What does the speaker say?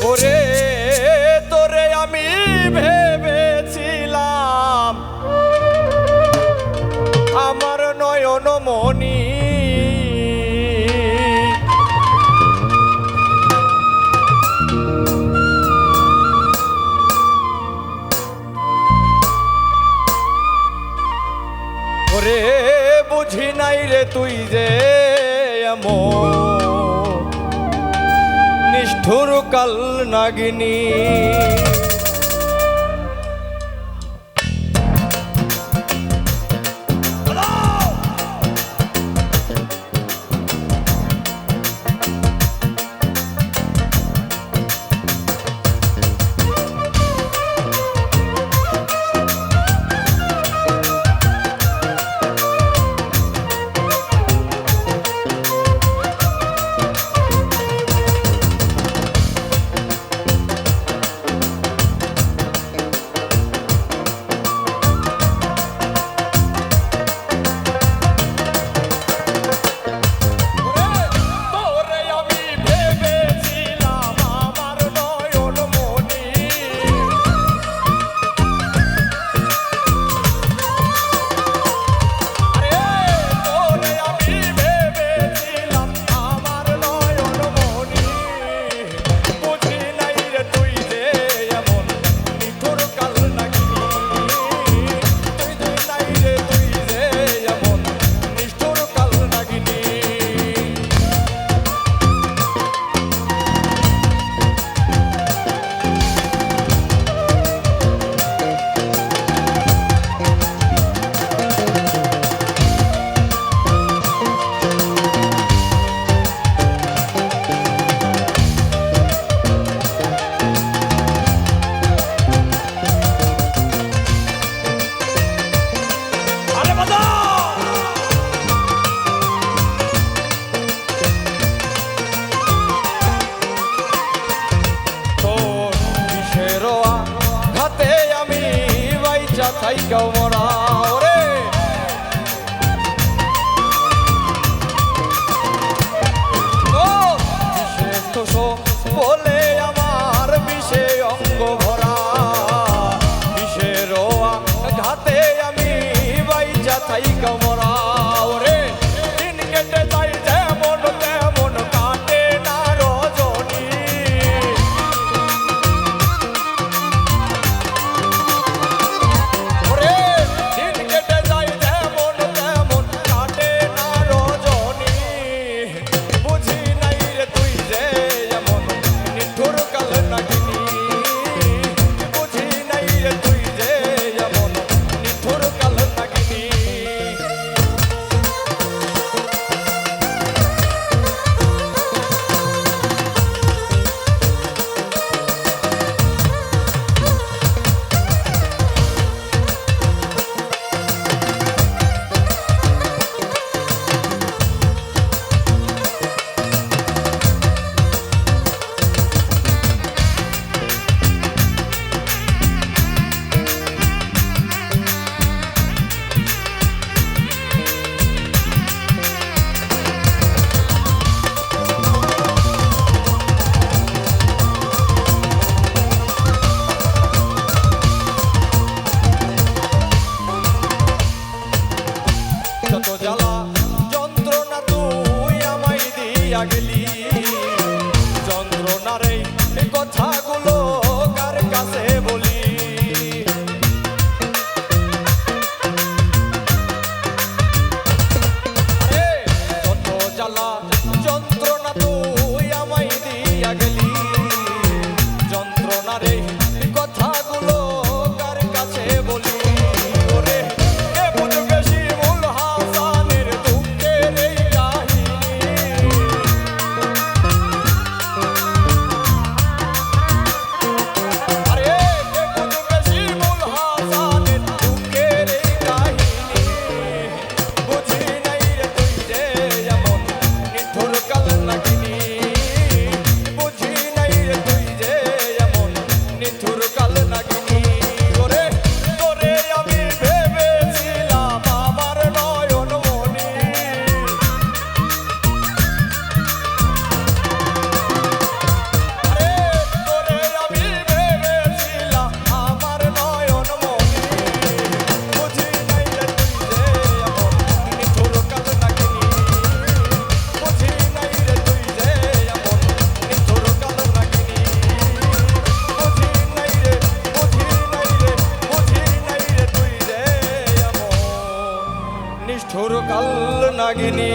ওরে তোরে আমি ভেবেছিলাম আমার নয়ন মনি, ওরে বুঝি নাই রে তুই যে এমন নিষ্ঠুর কাল নাগিনী। থাইকাও মরা ওরে ও বিশেষ দোষ বলে আমার বিষে অঙ্গ ভরা, বিষের ঘাতে আমি বাইচা থাইকাও মরা ওরে দিন কেটে যাই যেমন তেমন কাটে না রজনী। যত জ্বালা যন্ত্রণা তুই আমায় দিয়া গেলি, যন্ত্রণার এই কথাগুলো কার কাছে বলি। যত জ্বালা যন্ত্রণা তুই আমায় দিয়া গেলি, যন্ত্রণার এই কথাগুলো কার কাছে বলি। নিষ্ঠুর কাল নাগিনী